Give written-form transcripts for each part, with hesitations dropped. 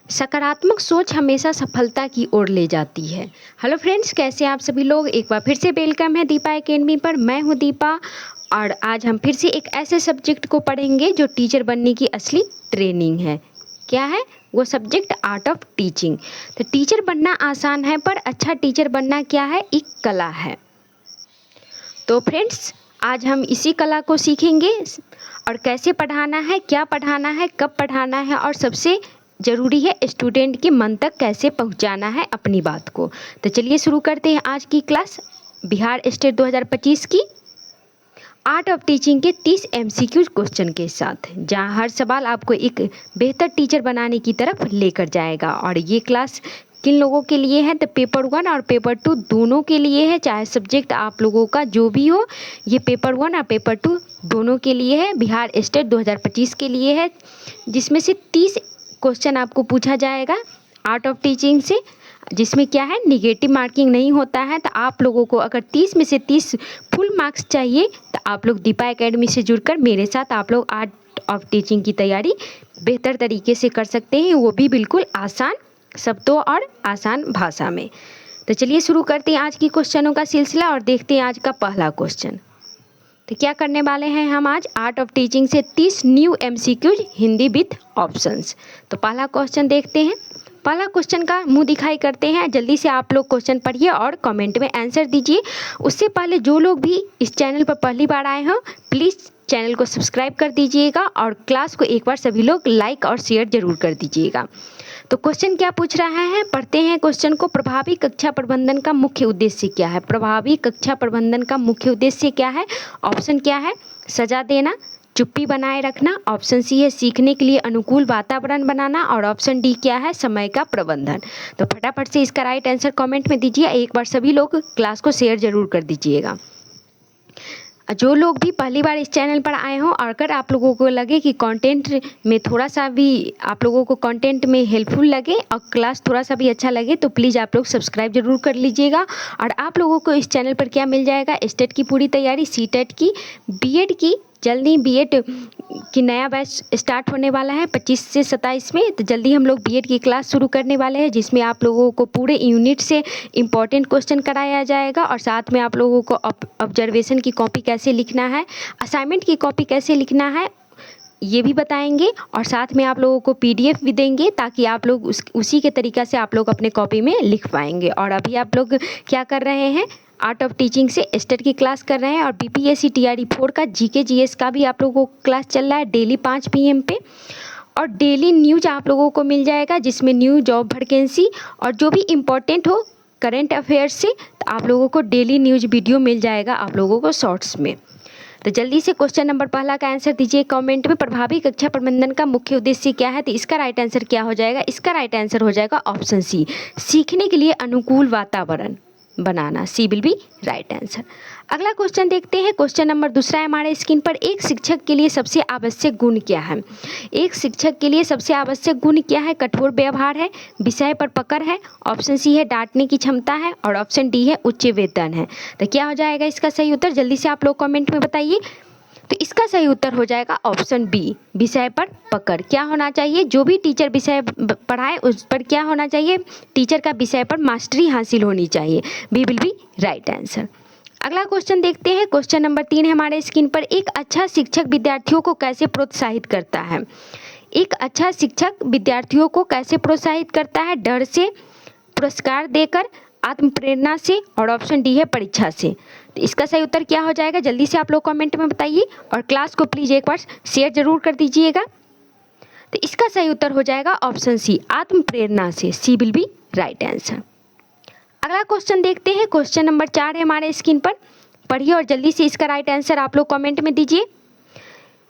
सकारात्मक सोच हमेशा सफलता की ओर ले जाती है। हेलो फ्रेंड्स, कैसे हैं आप सभी लोग। एक बार फिर से वेलकम है दीपा एकेडमी पर। मैं हूं दीपा और आज हम फिर से एक ऐसे सब्जेक्ट को पढ़ेंगे जो टीचर बनने की असली ट्रेनिंग है। क्या है वो सब्जेक्ट? Art of teaching. तो टीचर बनना आसान है पर अच्छा टीचर बनना क्या है, एक कला है। तो फ्रेंड्स, आज हम इसी कला को सीखेंगे और कैसे पढ़ाना है, क्या पढ़ाना है, कब पढ़ाना है और सबसे ज़रूरी है स्टूडेंट के मन तक कैसे पहुंचाना है अपनी बात को। तो चलिए शुरू करते हैं आज की क्लास बिहार स्टेट 2025 की आर्ट ऑफ टीचिंग के 30 MCQ क्वेश्चन के साथ, जहां हर सवाल आपको एक बेहतर टीचर बनाने की तरफ लेकर जाएगा। और ये क्लास किन लोगों के लिए है? तो पेपर 1 और पेपर 2 दोनों के लिए है। चाहे सब्जेक्ट आप लोगों का जो भी हो, ये पेपर 1 और पेपर 2 दोनों के लिए है। बिहार स्टेट 2025 के लिए है, जिसमें से 30 क्वेश्चन आपको पूछा जाएगा आर्ट ऑफ टीचिंग से, जिसमें क्या है, निगेटिव मार्किंग नहीं होता है। तो आप लोगों को अगर 30 में से 30 फुल मार्क्स चाहिए तो आप लोग दीपा एकेडमी से जुड़कर मेरे साथ आप लोग आर्ट ऑफ टीचिंग की तैयारी बेहतर तरीके से कर सकते हैं, वो भी बिल्कुल आसान शब्दों और आसान भाषा में। तो चलिए शुरू करते हैं आज की क्वेश्चनों का सिलसिला और देखते हैं आज का पहला क्वेश्चन। तो क्या करने वाले हैं हम आज? आर्ट ऑफ टीचिंग से 30 new MCQs Hindi with options. तो पहला क्वेश्चन देखते हैं। पहला क्वेश्चन का मुंह दिखाई करते हैं। जल्दी से आप लोग क्वेश्चन पढ़िए और कमेंट में आंसर दीजिए। उससे पहले जो लोग भी इस चैनल पर पहली बार आए हो, प्लीज़ चैनल को सब्सक्राइब कर दीजिएगा और क्लास को एक बार सभी लोग लाइक और शेयर जरूर कर दीजिएगा। तो क्वेश्चन क्या पूछ रहा है, पढ़ते हैं क्वेश्चन को। प्रभावी कक्षा प्रबंधन का मुख्य उद्देश्य क्या है? प्रभावी कक्षा प्रबंधन का मुख्य उद्देश्य क्या है? ऑप्शन क्या है? सजा देना, चुप्पी बनाए रखना। ऑप्शन सी है सीखने के लिए अनुकूल वातावरण बनाना और ऑप्शन डी क्या है? समय का प्रबंधन। तो फटाफट से इसका राइट आंसर कमेंट में दीजिए। एक बार सभी लोग क्लास को शेयर जरूर कर दीजिएगा। जो लोग भी पहली बार इस चैनल पर आए हों और अगर आप लोगों को लगे कि कंटेंट में थोड़ा सा भी आप लोगों को कंटेंट में हेल्पफुल लगे और क्लास थोड़ा सा भी अच्छा लगे तो प्लीज़ आप लोग सब्सक्राइब जरूर कर लीजिएगा। और आप लोगों को इस चैनल पर क्या मिल जाएगा? स्टेट की पूरी तैयारी, सीटेट की, बीएड की, जल्दी बीएड की नया बैच स्टार्ट होने वाला है 25 से 27 में। तो जल्दी हम लोग बीएड की क्लास शुरू करने वाले हैं, जिसमें आप लोगों को पूरे यूनिट से इम्पॉर्टेंट क्वेश्चन कराया जाएगा और साथ में आप लोगों को ऑब्जर्वेशन की कॉपी कैसे लिखना है, असाइनमेंट की कॉपी कैसे लिखना है, ये भी बताएंगे। और साथ में आप लोगों को PDF भी देंगे ताकि आप लोग उसी के तरीक़ा से आप लोग अपने कॉपी में लिख पाएंगे। और अभी आप लोग क्या कर रहे हैं? आर्ट ऑफ टीचिंग से स्टेट की क्लास कर रहे हैं और BPSC TRE 4 का GK GS का भी आप लोगों को क्लास चल रहा है डेली 5 PM पे। और डेली न्यूज आप लोगों को मिल जाएगा, जिसमें न्यू जॉब वैकेंसी और जो भी इम्पोर्टेंट हो करेंट अफेयर्स से, तो आप लोगों को डेली न्यूज वीडियो मिल जाएगा आप लोगों को शॉर्ट्स में। तो जल्दी से क्वेश्चन नंबर पहला का आंसर दीजिए कमेंट में। प्रभावी कक्षा प्रबंधन का मुख्य उद्देश्य क्या है? तो इसका राइट आंसर क्या हो जाएगा? इसका राइट आंसर हो जाएगा ऑप्शन सी, सीखने के लिए अनुकूल वातावरण बनाना। सी विल बी राइट आंसर। अगला क्वेश्चन देखते हैं। क्वेश्चन नंबर दूसरा है हमारे स्क्रीन पर। एक शिक्षक के लिए सबसे आवश्यक गुण क्या है? एक शिक्षक के लिए सबसे आवश्यक गुण क्या है? कठोर व्यवहार है, विषय पर पकड़ है, ऑप्शन सी है डांटने की क्षमता है और ऑप्शन डी है उच्च वेतन है। तो क्या हो जाएगा इसका सही उत्तर? जल्दी से आप लोग कमेंट में बताइए। तो इसका सही उत्तर हो जाएगा ऑप्शन बी, विषय पर पकड़। क्या होना चाहिए? जो भी टीचर विषय पढ़ाए उस पर क्या होना चाहिए? टीचर का विषय पर मास्टरी हासिल होनी चाहिए। B will be right answer. अगला क्वेश्चन देखते हैं। क्वेश्चन नंबर 3 है हमारे स्क्रीन पर। एक अच्छा शिक्षक विद्यार्थियों को कैसे प्रोत्साहित करता है? एक अच्छा शिक्षक विद्यार्थियों को कैसे प्रोत्साहित करता है? डर से, पुरस्कार देकर, आत्म प्रेरणा से और ऑप्शन डी है परीक्षा से। तो इसका सही उत्तर क्या हो जाएगा? जल्दी से आप लोग कमेंट में बताइए और क्लास को प्लीज़ एक बार शेयर जरूर कर दीजिएगा। तो इसका सही उत्तर हो जाएगा ऑप्शन सी, आत्म प्रेरणा से। C will be right answer. अगला क्वेश्चन देखते हैं। क्वेश्चन नंबर 4 है हमारे स्क्रीन पर। पढ़िए और जल्दी से इसका राइट आंसर आप लोग कमेंट में दीजिए।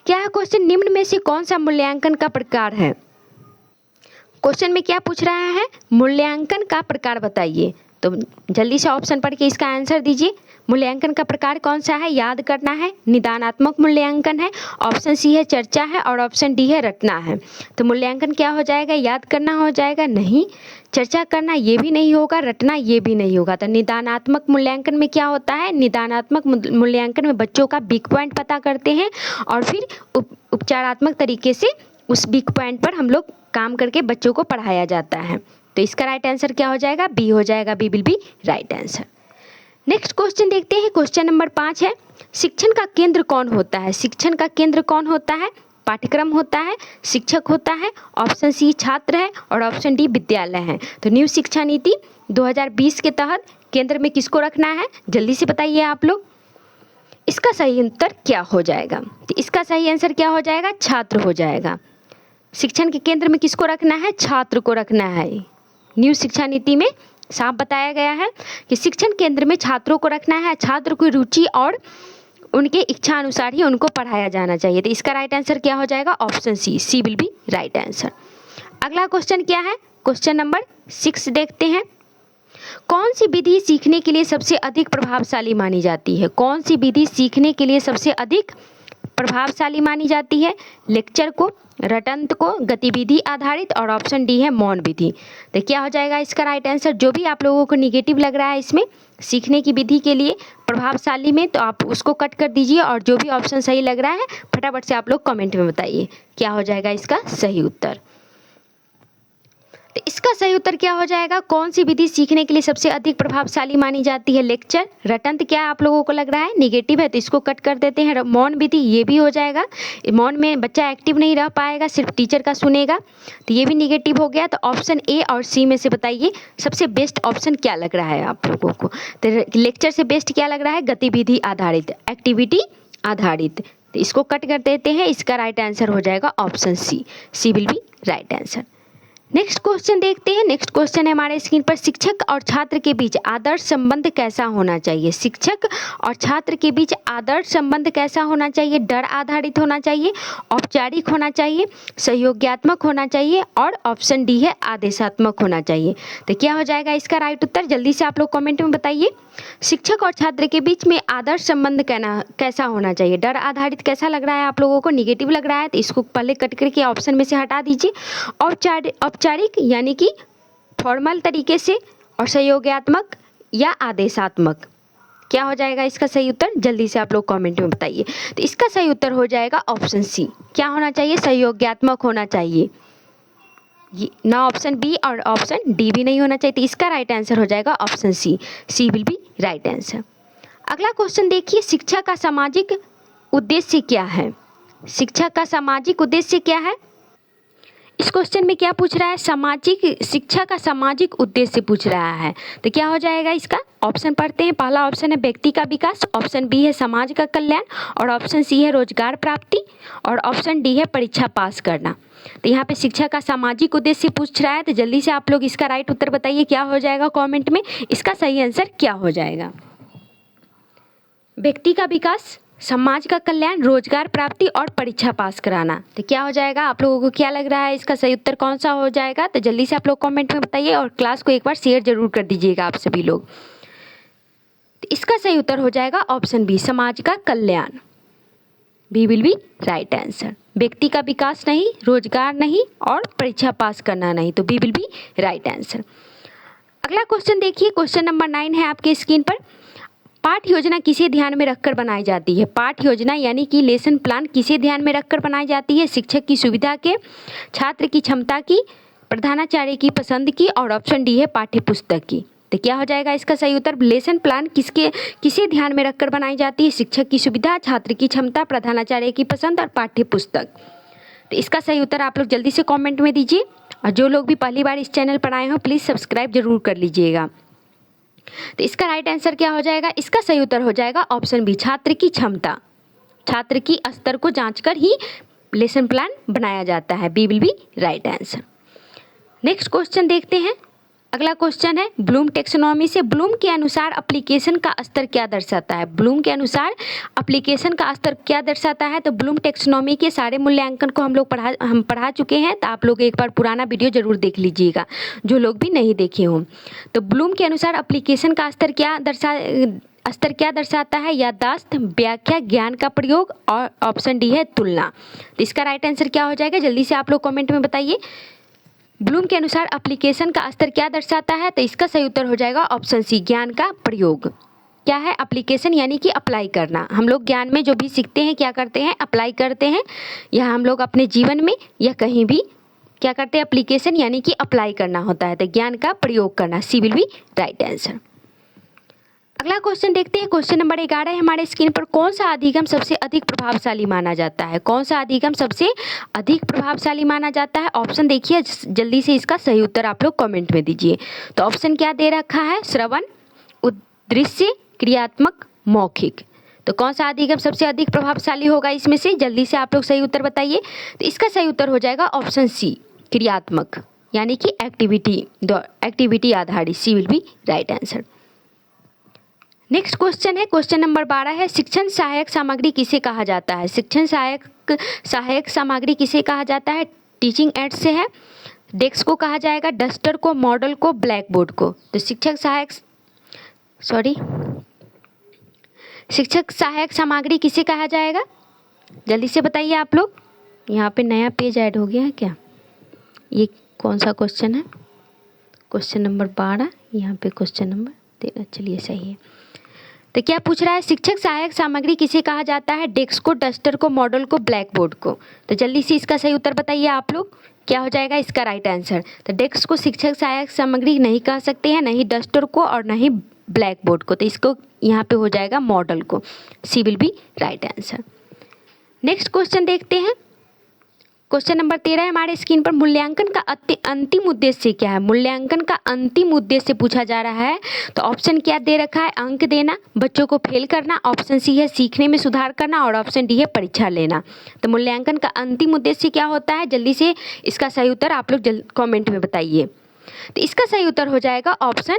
क्या है क्वेश्चन? निम्न में से कौन सा मूल्यांकन का प्रकार है? क्वेश्चन में क्या पूछ रहा है? मूल्यांकन का प्रकार बताइए। तो जल्दी से ऑप्शन पढ़ के इसका आंसर दीजिए। मूल्यांकन का प्रकार कौन सा है? याद करना है, निदानात्मक मूल्यांकन है, ऑप्शन सी है चर्चा है और ऑप्शन डी है रटना है। तो मूल्यांकन क्या हो जाएगा? याद करना हो जाएगा? नहीं। चर्चा करना ये भी नहीं होगा, रटना ये भी नहीं होगा। तो निदानात्मक मूल्यांकन में क्या होता है? निदानात्मक मूल्यांकन में बच्चों का वीक पॉइंट पता करते हैं और फिर उपचारात्मक तरीके से उस वीक पॉइंट पर हम लोग काम करके बच्चों को पढ़ाया जाता है। तो इसका राइट आंसर क्या हो जाएगा? बी हो जाएगा। B will be right answer. Next question देखते हैं। क्वेश्चन नंबर 5 है, शिक्षण का केंद्र कौन होता है? शिक्षण का केंद्र कौन होता है? पाठ्यक्रम होता है, शिक्षक होता है, ऑप्शन सी छात्र है और ऑप्शन डी विद्यालय है। तो न्यू शिक्षा नीति 2020 के तहत केंद्र में किसको रखना है? जल्दी से बताइए आप लोग। इसका सही उत्तर क्या हो जाएगा? तो इसका सही आंसर क्या हो जाएगा? छात्र हो जाएगा। शिक्षण के केंद्र में किसको रखना है? छात्र को रखना है। न्यू शिक्षा नीति में साफ बताया गया है कि शिक्षण केंद्र में छात्रों को रखना है। छात्र की रुचि और उनके इच्छा अनुसार ही उनको पढ़ाया जाना चाहिए। तो इसका राइट आंसर क्या हो जाएगा? Option C, C will be right answer. अगला क्वेश्चन क्या है? क्वेश्चन नंबर 6 देखते हैं। कौन सी विधि सीखने के लिए सबसे अधिक प्रभावशाली मानी जाती है? कौन सी विधि सीखने के लिए सबसे अधिक प्रभावशाली मानी जाती है? लेक्चर को, रटंत को, गतिविधि आधारित और ऑप्शन डी है मौन विधि। तो क्या हो जाएगा इसका राइट आंसर? जो भी आप लोगों को निगेटिव लग रहा है इसमें सीखने की विधि के लिए प्रभावशाली में, तो आप उसको कट कर दीजिए और जो भी ऑप्शन सही लग रहा है फटाफट से आप लोग कमेंट में बताइए क्या हो जाएगा इसका सही उत्तर। तो इसका सही उत्तर क्या हो जाएगा? कौन सी विधि सीखने के लिए सबसे अधिक प्रभावशाली मानी जाती है? लेक्चर, रटंत क्या आप लोगों को लग रहा है निगेटिव है तो इसको कट कर देते हैं। मौन विधि ये भी हो जाएगा। मौन में बच्चा एक्टिव नहीं रह पाएगा, सिर्फ टीचर का सुनेगा, तो ये भी निगेटिव हो गया। तो ऑप्शन ए और सी में से बताइए सबसे बेस्ट ऑप्शन क्या लग रहा है आप लोगों को? तो लेक्चर से बेस्ट क्या लग रहा है? गतिविधि आधारित, एक्टिविटी आधारित। तो इसको कट कर देते हैं। इसका राइट आंसर हो जाएगा option C, C will be right answer. Next question देखते हैं। नेक्स्ट क्वेश्चन है हमारे स्क्रीन पर, शिक्षक और छात्र के बीच आदर्श संबंध कैसा होना चाहिए? शिक्षक और छात्र के बीच आदर्श संबंध कैसा होना चाहिए? डर आधारित होना चाहिए, औपचारिक होना चाहिए, सहयोगात्मक होना चाहिए और ऑप्शन डी है आदेशात्मक होना चाहिए। तो क्या हो जाएगा इसका राइट उत्तर? जल्दी से आप लोग कमेंट में बताइए। शिक्षक और छात्र के बीच में आदर्श संबंध कैसा होना चाहिए? डर आधारित कैसा लग रहा है आप लोगों को? निगेटिव लग रहा है तो इसको पहले कट करके ऑप्शन में से हटा दीजिए। औपचारिक यानी कि फॉर्मल तरीके से, और सहयोगात्मक या आदेशात्मक, क्या हो जाएगा इसका सही उत्तर? जल्दी से आप लोग कमेंट में बताइए। तो इसका सही उत्तर हो जाएगा ऑप्शन सी। क्या होना चाहिए? सहयोगात्मक होना चाहिए। ना ऑप्शन बी और ऑप्शन डी भी नहीं होना चाहिए। तो इसका राइट आंसर हो जाएगा option C, C will be right answer. अगला क्वेश्चन देखिए, शिक्षा का सामाजिक उद्देश्य क्या है? शिक्षा का सामाजिक उद्देश्य क्या है? इस क्वेश्चन में क्या पूछ रहा है? सामाजिक, शिक्षा का सामाजिक उद्देश्य पूछ रहा है। तो क्या हो जाएगा इसका? ऑप्शन पढ़ते हैं। पहला ऑप्शन है व्यक्ति का विकास, ऑप्शन बी है समाज का कल्याण और ऑप्शन सी है रोजगार प्राप्ति और ऑप्शन डी है परीक्षा पास करना। तो यहाँ पे शिक्षा का सामाजिक उद्देश्य पूछ रहा है, तो जल्दी से आप लोग इसका राइट उत्तर बताइए क्या हो जाएगा कमेंट में। इसका सही आंसर क्या हो जाएगा? व्यक्ति का विकास, समाज का कल्याण, रोजगार प्राप्ति और परीक्षा पास कराना। तो क्या हो जाएगा? आप लोगों को क्या लग रहा है इसका सही उत्तर कौन सा हो जाएगा? तो जल्दी से आप लोग कमेंट में बताइए और क्लास को एक बार शेयर जरूर कर दीजिएगा आप सभी लोग। तो इसका सही उत्तर हो जाएगा ऑप्शन बी, समाज का कल्याण। B will be right answer. व्यक्ति का विकास नहीं, रोजगार नहीं और परीक्षा पास करना नहीं, तो B will be right answer. अगला क्वेश्चन देखिए, क्वेश्चन नंबर 9 है आपके स्क्रीन पर। पाठ योजना किसे ध्यान में रखकर बनाई जाती है? पाठ योजना यानी कि लेसन प्लान किसे ध्यान में रखकर बनाई जाती है? शिक्षक की सुविधा के, छात्र की क्षमता की, प्रधानाचार्य की पसंद की और ऑप्शन डी है पाठ्य पुस्तक की। तो क्या हो जाएगा इसका सही उत्तर? लेसन प्लान किसे ध्यान में रखकर बनाई जाती है? शिक्षक की सुविधा, छात्र की क्षमता, प्रधानाचार्य की पसंद और पाठ्य पुस्तक। तो इसका सही उत्तर आप लोग जल्दी से कमेंट में दीजिए और जो लोग भी पहली बार इस चैनल पर आए हो प्लीज़ सब्सक्राइब जरूर कर लीजिएगा। तो इसका राइट आंसर क्या हो जाएगा? इसका सही उत्तर हो जाएगा ऑप्शन बी, छात्र की क्षमता। छात्र की स्तर को जांचकर ही लेसन प्लान बनाया जाता है। B will be right answer. Next question देखते हैं। अगला क्वेश्चन है ब्लूम टेक्सोनॉमी से ब्लूम के अनुसार एप्लीकेशन का स्तर क्या दर्शाता है? ब्लूम के अनुसार एप्लीकेशन का स्तर क्या दर्शाता है? तो ब्लूम टेक्सोनॉमी के सारे मूल्यांकन को हम पढ़ा चुके हैं, तो आप लोग एक बार पुराना वीडियो जरूर देख लीजिएगा जो लोग भी नहीं देखे हों। तो ब्लूम के अनुसार एप्लीकेशन का स्तर क्या दर्शाता है? याददाश्त, व्याख्या, ज्ञान का प्रयोग और ऑप्शन डी है तुलना। तो इसका राइट आंसर क्या हो जाएगा? जल्दी से आप लोग कमेंट में बताइए। ब्लूम के अनुसार एप्लीकेशन का स्तर क्या दर्शाता है? तो इसका सही उत्तर हो जाएगा ऑप्शन सी, ज्ञान का प्रयोग। क्या है? एप्लीकेशन यानी कि अप्लाई करना। हम लोग ज्ञान में जो भी सीखते हैं क्या करते हैं? अप्लाई करते हैं, या हम लोग अपने जीवन में या कहीं भी क्या करते हैं? एप्लीकेशन यानी कि अप्लाई करना होता है, तो ज्ञान का प्रयोग करना। सी विल बी राइट आंसर। अगला क्वेश्चन देखते हैं। क्वेश्चन नंबर 11 है हमारे स्क्रीन पर। कौन सा अधिगम सबसे अधिक प्रभावशाली माना जाता है? कौन सा अधिगम सबसे अधिक प्रभावशाली माना जाता है? ऑप्शन देखिए, जल्दी से इसका सही उत्तर आप लोग कमेंट में दीजिए। तो ऑप्शन क्या दे रखा है? श्रवण, दृश्य, क्रियात्मक, मौखिक। तो कौन सा अधिगम सबसे अधिक प्रभावशाली होगा इसमें से? जल्दी से आप लोग सही उत्तर बताइए। तो इसका सही उत्तर हो जाएगा ऑप्शन सी, क्रियात्मक, यानी कि एक्टिविटी आधारित। C will be right answer. Next question है, क्वेश्चन नंबर 12 है। शिक्षण सहायक सामग्री किसे कहा जाता है? शिक्षण सहायक सामग्री किसे कहा जाता है? टीचिंग एड्स से है, डेस्क को कहा जाएगा, डस्टर को, मॉडल को, ब्लैक बोर्ड को। तो शिक्षक सहायक सामग्री किसे कहा जाएगा? जल्दी से बताइए आप लोग। यहाँ पे नया पेज ऐड हो गया है क्या? ये कौन सा क्वेश्चन है? क्वेश्चन नंबर 12, यहाँ पे क्वेश्चन नंबर 13। चलिए सही है। तो क्या पूछ रहा है? शिक्षक सहायक सामग्री किसे कहा जाता है? डेस्क को, डस्टर को, मॉडल को, ब्लैक बोर्ड को। तो जल्दी से इसका सही उत्तर बताइए आप लोग। क्या हो जाएगा इसका राइट आंसर? तो डेस्क को शिक्षक सहायक सामग्री नहीं कह सकते हैं, नहीं डस्टर को और नहीं ब्लैक बोर्ड को। तो इसको यहाँ पे हो जाएगा मॉडल को। C will be right answer. Next question देखते हैं। क्वेश्चन नंबर 13 है हमारे स्क्रीन पर। मूल्यांकन का अंतिम उद्देश्य क्या है? मूल्यांकन का अंतिम उद्देश्य पूछा जा रहा है। तो ऑप्शन क्या दे रखा है? अंक देना, बच्चों को फेल करना, ऑप्शन सी है सीखने में सुधार करना और ऑप्शन डी है परीक्षा लेना। तो मूल्यांकन का अंतिम उद्देश्य क्या होता है? जल्दी से इसका सही उत्तर आप लोग कमेंट में बताइए। तो इसका सही उत्तर हो जाएगा ऑप्शन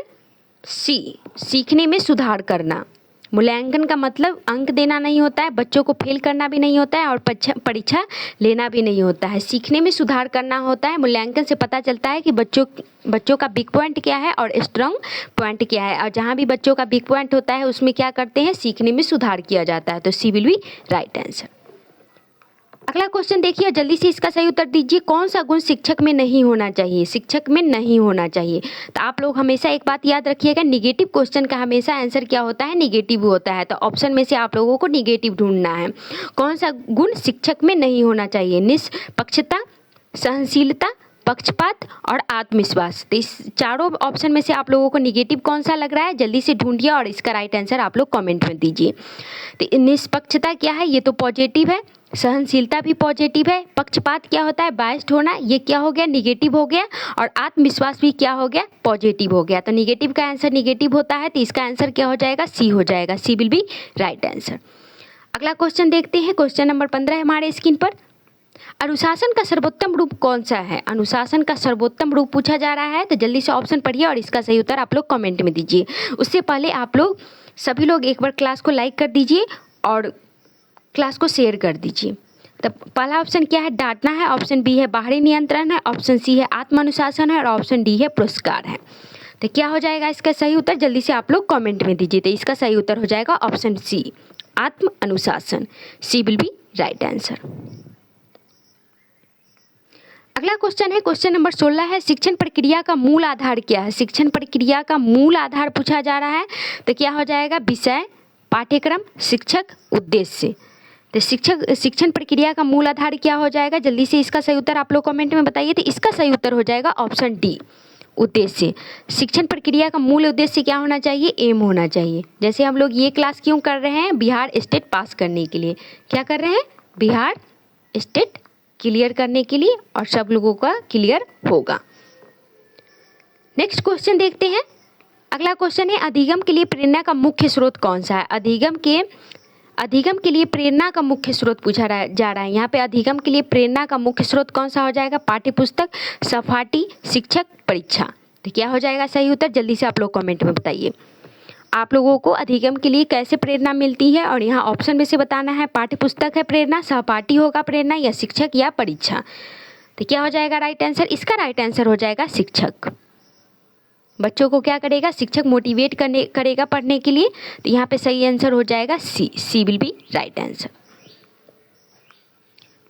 सी, सीखने में सुधार करना। मूल्यांकन का मतलब अंक देना नहीं होता है, बच्चों को फेल करना भी नहीं होता है और परीक्षा लेना भी नहीं होता है। सीखने में सुधार करना होता है। मूल्यांकन से पता चलता है कि बच्चों का वीक पॉइंट क्या है और स्ट्रांग पॉइंट क्या है, और जहाँ भी बच्चों का वीक पॉइंट होता है उसमें क्या करते हैं? सीखने में सुधार किया जाता है। तो सी विल बी राइट आंसर। अगला क्वेश्चन देखिए, जल्दी से इसका सही उत्तर दीजिए। कौन सा गुण शिक्षक में नहीं होना चाहिए? शिक्षक में नहीं होना चाहिए। तो आप लोग हमेशा एक बात याद रखिएगा, निगेटिव क्वेश्चन का हमेशा आंसर क्या होता है? निगेटिव होता है। तो ऑप्शन में से आप लोगों को निगेटिव ढूंढना है। कौन सा गुण शिक्षक में नहीं होना चाहिए? निष्पक्षता, सहनशीलता, पक्षपात और आत्मविश्वास। तो इस चारों ऑप्शन में से आप लोगों को निगेटिव कौन सा लग रहा है? जल्दी से ढूंढिए और इसका राइट आंसर आप लोग कमेंट में दीजिए। तो निष्पक्षता क्या है? ये तो पॉजिटिव है। सहनशीलता भी पॉजिटिव है। पक्षपात क्या होता है? बायस्ड होना। ये क्या हो गया? निगेटिव हो गया। और आत्मविश्वास भी क्या हो गया? पॉजिटिव हो गया। तो निगेटिव का आंसर निगेटिव होता है, तो इसका आंसर क्या हो जाएगा? सी हो जाएगा। C will be right answer. अगला क्वेश्चन देखते हैं। क्वेश्चन नंबर 15 है हमारे स्क्रीन पर। अनुशासन का सर्वोत्तम रूप कौन सा है? अनुशासन का सर्वोत्तम रूप पूछा जा रहा है। तो जल्दी से ऑप्शन पढ़िए और इसका सही उत्तर आप लोग कमेंट में दीजिए। उससे पहले आप लोग सभी लोग एक बार क्लास को लाइक कर दीजिए और क्लास को शेयर कर दीजिए। तब पहला ऑप्शन क्या है? डांटना है। ऑप्शन बी है बाहरी नियंत्रण है। ऑप्शन सी है आत्म अनुशासन है और ऑप्शन डी है पुरस्कार है। तो क्या हो जाएगा इसका सही उत्तर? जल्दी से आप लोग कमेंट में दीजिए। तो इसका सही उत्तर हो जाएगा ऑप्शन सी, आत्म अनुशासन। सी विल बी राइट आंसर। अगला क्वेश्चन है, क्वेश्चन नंबर 16 है। शिक्षण प्रक्रिया का मूल आधार क्या है? शिक्षण प्रक्रिया का मूल आधार पूछा जा रहा है। तो क्या हो जाएगा? विषय, पाठ्यक्रम, शिक्षक, उद्देश्य। तो शिक्षण प्रक्रिया का मूल आधार क्या हो जाएगा? जल्दी से इसका सही उत्तर आप लोग कमेंट में बताइए। तो इसका सही उत्तर हो जाएगा ऑप्शन डी, उद्देश्य। शिक्षण प्रक्रिया का मूल उद्देश्य क्या होना चाहिए? एम होना चाहिए। जैसे हम लोग ये क्लास क्यों कर रहे हैं? बिहार स्टेट पास करने के लिए। क्या कर रहे हैं? बिहार स्टेट क्लियर करने के लिए, और सब लोगों का क्लियर होगा। नेक्स्ट क्वेश्चन देखते हैं। अगला क्वेश्चन है, अधिगम के लिए प्रेरणा का मुख्य स्रोत कौन सा है? अधिगम के लिए प्रेरणा का मुख्य स्रोत पूछा जा रहा है। यहाँ पे अधिगम के लिए प्रेरणा का मुख्य स्रोत कौन सा हो जाएगा? पाठ्यपुस्तक, सहपाठी, शिक्षक, परीक्षा। तो क्या हो जाएगा सही उत्तर? जल्दी से आप लोग कमेंट में बताइए। आप लोगों को अधिगम के लिए कैसे प्रेरणा मिलती है, और यहाँ ऑप्शन में से बताना है। पाठ्यपुस्तक है प्रेरणा, सहपाठी होगा प्रेरणा, या शिक्षक या परीक्षा। तो क्या हो जाएगा राइट आंसर? इसका राइट आंसर हो जाएगा शिक्षक। बच्चों को क्या करेगा? शिक्षक मोटिवेट करेगा पढ़ने के लिए। तो यहाँ पे सही आंसर हो जाएगा C, C will be right answer.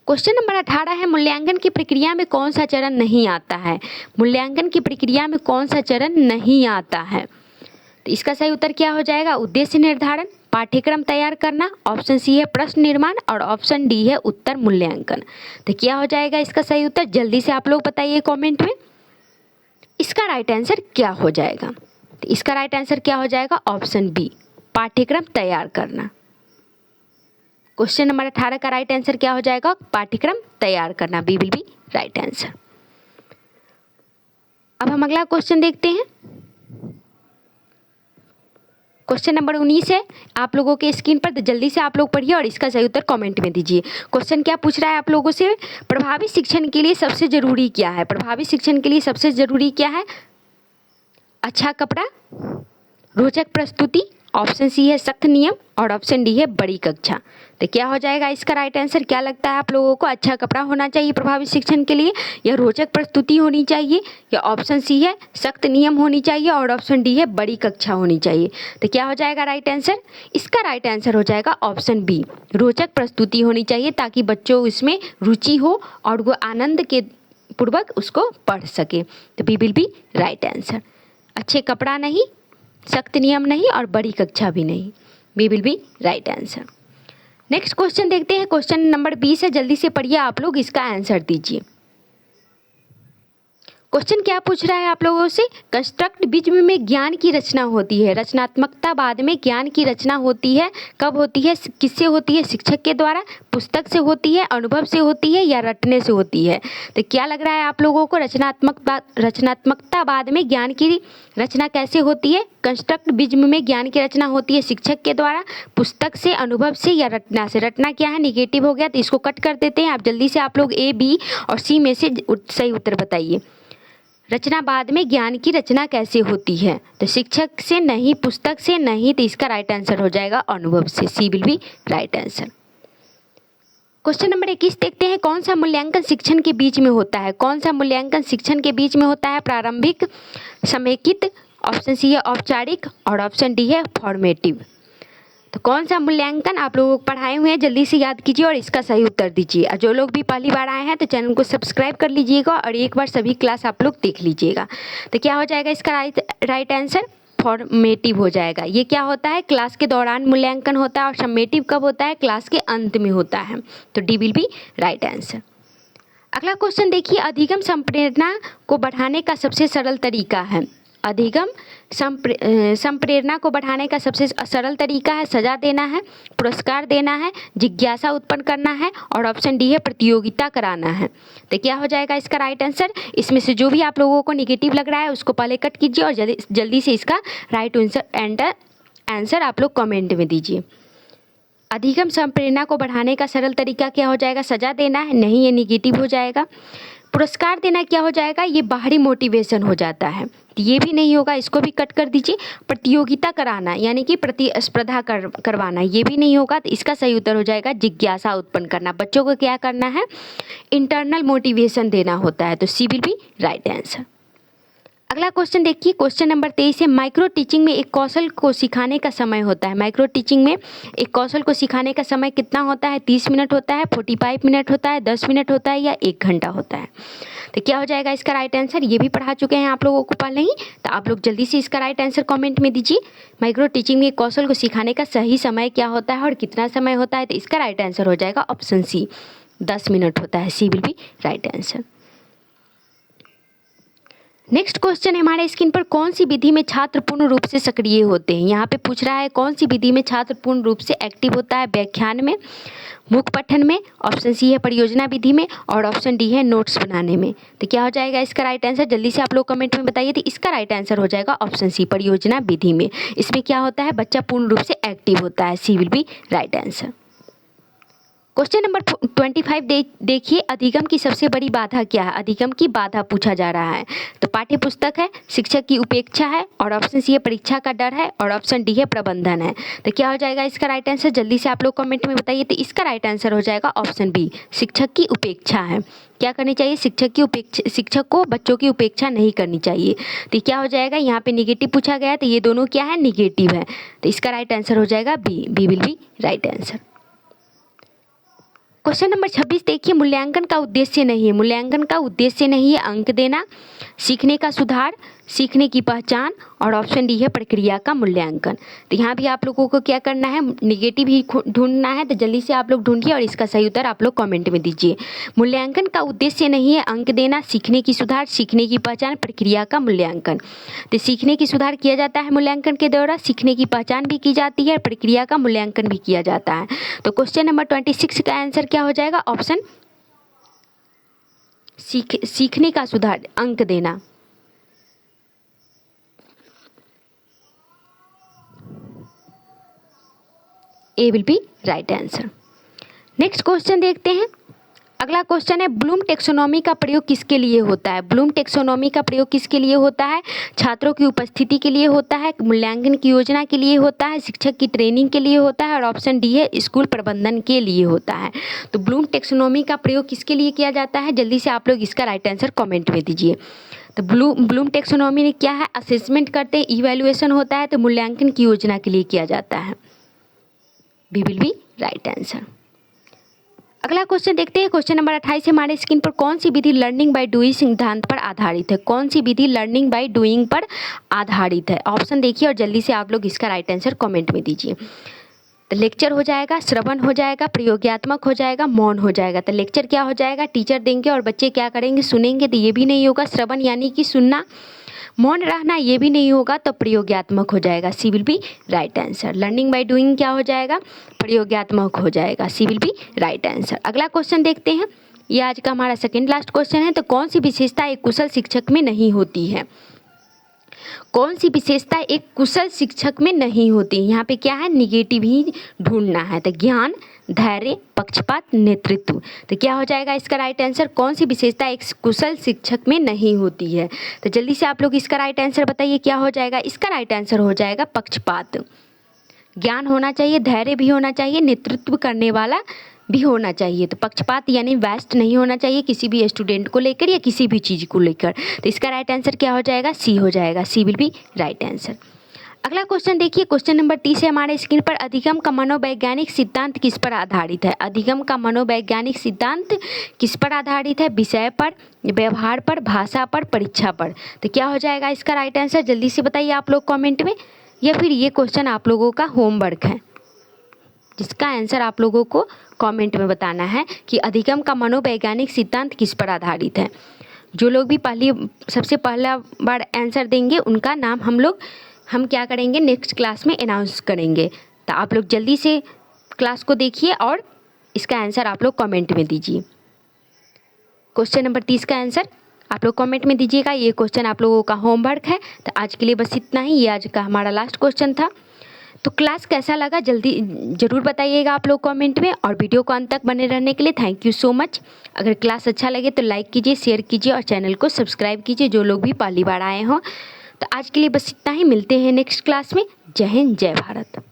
Question number 18 है, मूल्यांकन की प्रक्रिया में कौन सा चरण नहीं आता है? मूल्यांकन की प्रक्रिया में कौन सा चरण नहीं आता है? तो इसका सही उत्तर क्या हो जाएगा? उद्देश्य निर्धारण, पाठ्यक्रम तैयार करना, ऑप्शन सी है प्रश्न निर्माण और ऑप्शन डी है उत्तर मूल्यांकन। तो क्या हो जाएगा इसका सही उत्तर? जल्दी से आप लोग बताइए कमेंट में। इसका राइट आंसर क्या हो जाएगा? तो इसका राइट आंसर क्या हो जाएगा? ऑप्शन बी, पाठ्यक्रम तैयार करना। क्वेश्चन नंबर 18 का राइट आंसर क्या हो जाएगा? पाठ्यक्रम तैयार करना, B will be right answer. अब हम अगला क्वेश्चन देखते हैं। क्वेश्चन नंबर 19 है आप लोगों के स्क्रीन पर, तो जल्दी से आप लोग पढ़िए और इसका सही उत्तर कमेंट में दीजिए। क्वेश्चन क्या पूछ रहा है आप लोगों से? प्रभावी शिक्षण के लिए सबसे जरूरी क्या है? प्रभावी शिक्षण के लिए सबसे जरूरी क्या है? अच्छा कपड़ा, रोचक प्रस्तुति, ऑप्शन सी है सख्त नियम और ऑप्शन डी है बड़ी कक्षा। तो क्या हो जाएगा इसका राइट आंसर? क्या लगता है आप लोगों को? अच्छा कपड़ा होना चाहिए प्रभावी शिक्षण के लिए, या रोचक प्रस्तुति होनी चाहिए, या ऑप्शन सी है सख्त नियम होनी चाहिए और ऑप्शन डी है बड़ी कक्षा होनी चाहिए। तो क्या हो जाएगा राइट आंसर? इसका राइट आंसर हो जाएगा ऑप्शन बी, रोचक प्रस्तुति होनी चाहिए, ताकि बच्चों इसमें रुचि हो और वो आनंद के पूर्वक उसको पढ़ सके। तो B will be right answer. अच्छे कपड़ा नहीं, सख्त नियम नहीं और बड़ी कक्षा भी नहीं, B will be right answer. Next question देखते हैं। क्वेश्चन नंबर 20 है, जल्दी से पढ़िए आप लोग, इसका आंसर दीजिए। क्वेश्चन क्या पूछ रहा है आप लोगों से? कंस्ट्रक्टिविज्म में ज्ञान की रचना होती है, रचनात्मकता बाद में ज्ञान की रचना होती है, कब होती है, किससे होती है? शिक्षक के द्वारा, पुस्तक से होती है, अनुभव से होती है या रटने से होती है? तो क्या लग रहा है आप लोगों को? रचनात्मकता बाद में ज्ञान की रचना कैसे होती है? कंस्ट्रक्टिविज्म में ज्ञान की रचना होती है शिक्षक के द्वारा, पुस्तक से, अनुभव से या रटना से। रटना क्या है? निगेटिव हो गया, तो इसको कट कर देते हैं। आप जल्दी से आप लोग ए, बी और सी में से सही उत्तर बताइए। रचना बाद में ज्ञान की रचना कैसे होती है? तो शिक्षक से नहीं, पुस्तक से नहीं, तो इसका राइट आंसर हो जाएगा अनुभव से, C will be right answer. Question number 21 देखते हैं। कौन सा मूल्यांकन शिक्षण के बीच में होता है? कौन सा मूल्यांकन शिक्षण के बीच में होता है? प्रारंभिक, समेकित, ऑप्शन सी है औपचारिक और ऑप्शन डी है फॉर्मेटिव। तो कौन सा मूल्यांकन आप लोगों को पढ़ाए हुए हैं? जल्दी से याद कीजिए और इसका सही उत्तर दीजिए। और जो लोग भी पहली बार आए हैं तो चैनल को सब्सक्राइब कर लीजिएगा और एक बार सभी क्लास आप लोग देख लीजिएगा। तो क्या हो जाएगा इसका राइट आंसर? फॉर्मेटिव हो जाएगा। ये क्या होता है? क्लास के दौरान मूल्यांकन होता है और समेटिव कब होता है? क्लास के अंत में होता है। तो D will be right answer. अगला क्वेश्चन देखिए। अधिगम संप्रेरणा को बढ़ाने का सबसे सरल तरीका है। अधिगम संप्रेरणा को बढ़ाने का सबसे सरल तरीका है सजा देना है, पुरस्कार देना है, जिज्ञासा उत्पन्न करना है और ऑप्शन डी है प्रतियोगिता कराना है। तो क्या हो जाएगा इसका राइट आंसर? इसमें से जो भी आप लोगों को निगेटिव लग रहा है उसको पहले कट कीजिए और जल्दी से इसका राइट आंसर आप लोग कमेंट में दीजिए। अधिगम संप्रेरणा को बढ़ाने का सरल तरीका क्या हो जाएगा? सजा देना है, नहीं, ये निगेटिव हो जाएगा। पुरस्कार देना क्या हो जाएगा? ये बाहरी मोटिवेशन हो जाता है, तो ये भी नहीं होगा, इसको भी कट कर दीजिए। प्रतियोगिता कराना यानी कि प्रतिस्पर्धा करवाना, ये भी नहीं होगा, तो इसका सही उत्तर हो जाएगा जिज्ञासा उत्पन्न करना। बच्चों को क्या करना है? इंटरनल मोटिवेशन देना होता है, तो सी विल बी राइट आंसर। अगला क्वेश्चन देखिए। क्वेश्चन नंबर 23 है। माइक्रो टीचिंग में एक कौशल को सिखाने का समय होता है। माइक्रो टीचिंग में एक कौशल को सिखाने का समय कितना होता है? 30 मिनट होता है, 45 मिनट होता है, 10 मिनट होता है या 1 घंटा होता है? तो क्या हो जाएगा इसका राइट आंसर? ये भी पढ़ा चुके हैं आप लोगों को पहले ही, तो आप लोग जल्दी से इसका राइट आंसर कमेंट में दीजिए। माइक्रो टीचिंग में एक कौशल को सिखाने का सही समय क्या होता है और कितना समय होता है? तो इसका राइट आंसर हो जाएगा ऑप्शन सी, 10 मिनट होता है, C will be right answer. Next question है हमारे स्क्रीन पर। कौन सी विधि में छात्र पूर्ण रूप से सक्रिय होते हैं? यहाँ पे पूछ रहा है कौन सी विधि में छात्र पूर्ण रूप से एक्टिव होता है? व्याख्यान में, मुख्य पठन में, ऑप्शन सी है परियोजना विधि में और ऑप्शन डी है नोट्स बनाने में। तो क्या हो जाएगा इसका राइट आंसर? जल्दी से आप लोग कमेंट में बताइए। तो इसका राइट आंसर हो जाएगा ऑप्शन सी, परियोजना विधि में। इसमें क्या होता है? बच्चा पूर्ण रूप से एक्टिव होता है, C will be right answer. Question number 25 देखिए। अधिगम की सबसे बड़ी बाधा क्या है? अधिगम की बाधा पूछा जा रहा है। तो पाठ्य पुस्तक है, शिक्षक की उपेक्षा है और ऑप्शन सी है परीक्षा का डर है और ऑप्शन डी है प्रबंधन है। तो क्या हो जाएगा इसका राइट आंसर? जल्दी से आप लोग कमेंट में बताइए। तो इसका राइट आंसर हो जाएगा ऑप्शन बी, शिक्षक की उपेक्षा है। क्या करनी चाहिए? शिक्षक को बच्चों की उपेक्षा नहीं करनी चाहिए। तो क्या हो जाएगा? यहाँ पे निगेटिव पूछा गया, तो ये दोनों क्या है? निगेटिव है। तो इसका राइट आंसर हो जाएगा B, B will be right answer. Question number 26 देखिए। मूल्यांकन का उद्देश्य नहीं है। मूल्यांकन का उद्देश्य नहीं है अंक देना, सीखने का सुधार, सीखने की पहचान और ऑप्शन डी है प्रक्रिया का मूल्यांकन। तो यहाँ भी आप लोगों को क्या करना है, निगेटिव ही ढूंढना है। तो जल्दी से आप लोग ढूंढिए और इसका सही उत्तर आप लोग कमेंट में दीजिए। मूल्यांकन का उद्देश्य नहीं है अंक देना, सीखने की सुधार, सीखने की पहचान, प्रक्रिया का मूल्यांकन। तो सीखने की सुधार किया जाता है मूल्यांकन के द्वारा, सीखने की पहचान भी की जाती है, प्रक्रिया का मूल्यांकन भी किया जाता है। तो क्वेश्चन नंबर 26 का आंसर क्या हो जाएगा, ऑप्शन सीखने का सुधार, अंक देना। A will be right answer. Next question देखते हैं। अगला क्वेश्चन है, ब्लूम टेक्सोनॉमी का प्रयोग किसके लिए होता है। ब्लूम टेक्सोनॉमी का प्रयोग किसके लिए होता है, छात्रों की उपस्थिति के लिए होता है, मूल्यांकन की योजना के लिए होता है, शिक्षक की ट्रेनिंग के लिए होता है, और ऑप्शन डी है स्कूल प्रबंधन के लिए होता है। तो ब्लूम टेक्सोनॉमी का प्रयोग किसके लिए किया जाता है, जल्दी से आप लोग इसका राइट आंसर कॉमेंट में दीजिए। तो ब्लूम टेक्सोनॉमी ने क्या है, असेसमेंट करते हैं, इवैल्यूएशन होता है, तो मूल्यांकन की योजना के लिए किया जाता है। B will be right answer. अगला क्वेश्चन देखते हैं। क्वेश्चन नंबर 28 हमारे स्क्रीन पर, कौन सी विधि लर्निंग बाय डूइंग सिद्धांत पर आधारित है। कौन सी विधि लर्निंग बाय डूइंग पर आधारित है, ऑप्शन देखिए और जल्दी से आप लोग इसका राइट आंसर कमेंट में दीजिए। तो लेक्चर हो जाएगा, श्रवण हो जाएगा, प्रयोगात्मक हो जाएगा, मौन हो जाएगा। तो लेक्चर क्या हो जाएगा, टीचर देंगे और बच्चे क्या करेंगे, सुनेंगे, तो ये भी नहीं होगा। श्रवण यानी कि सुनना, मौन रहना, ये भी नहीं होगा, तो प्रयोगात्मक हो जाएगा। C will be right answer. Learning by doing क्या हो जाएगा, प्रयोगात्मक हो जाएगा। C will be right answer. अगला क्वेश्चन देखते हैं, ये आज का हमारा सेकंड लास्ट क्वेश्चन है। तो कौन सी विशेषता एक कुशल शिक्षक में नहीं होती है। कौन सी विशेषता एक कुशल शिक्षक में नहीं होती। यहाँ पे क्या है, निगेटिव ही ढूंढना है। तो ज्ञान, धैर्य, पक्षपात, नेतृत्व। तो क्या हो जाएगा इसका राइट आंसर, कौन सी विशेषता एक कुशल शिक्षक में नहीं होती है। तो जल्दी से आप लोग इसका राइट आंसर बताइए, क्या हो जाएगा। इसका राइट आंसर हो जाएगा पक्षपात। ज्ञान होना चाहिए, धैर्य भी होना चाहिए, नेतृत्व करने वाला भी होना चाहिए। तो पक्षपात यानी वेस्ट नहीं होना चाहिए किसी भी स्टूडेंट को लेकर या किसी भी चीज़ को लेकर। तो इसका राइट आंसर क्या हो जाएगा, सी हो जाएगा। C will be right answer. अगला क्वेश्चन देखिए। क्वेश्चन नंबर 30 है हमारे स्क्रीन पर, अधिगम का मनोवैज्ञानिक सिद्धांत किस पर आधारित है। अधिगम का मनोवैज्ञानिक सिद्धांत किस पर आधारित है, विषय पर, व्यवहार पर, भाषा पर, परीक्षा पर। तो क्या हो जाएगा इसका राइट आंसर, जल्दी से बताइए आप लोग कमेंट में, या फिर ये क्वेश्चन आप लोगों का होमवर्क है जिसका आंसर आप लोगों को कमेंट में बताना है कि अधिगम का मनोवैज्ञानिक सिद्धांत किस पर आधारित है। जो लोग भी सबसे पहला बार आंसर देंगे उनका नाम हम क्या करेंगे, नेक्स्ट क्लास में अनाउंस करेंगे। तो आप लोग जल्दी से क्लास को देखिए और इसका आंसर आप लोग कमेंट में दीजिए। क्वेश्चन नंबर 30 का आंसर आप लोग कमेंट में दीजिएगा। ये क्वेश्चन आप लोगों का होमवर्क है। तो आज के लिए बस इतना ही, ये आज का हमारा लास्ट क्वेश्चन था। तो क्लास कैसा लगा जल्दी ज़रूर बताइएगा आप लोग कमेंट में, और वीडियो को अंत तक बने रहने के लिए थैंक यू सो मच। अगर क्लास अच्छा लगे तो लाइक कीजिए, शेयर कीजिए और चैनल को सब्सक्राइब कीजिए जो लोग भी पहली बार आए हों। तो आज के लिए बस इतना ही, मिलते हैं नेक्स्ट क्लास में। जय हिंद, जय भारत।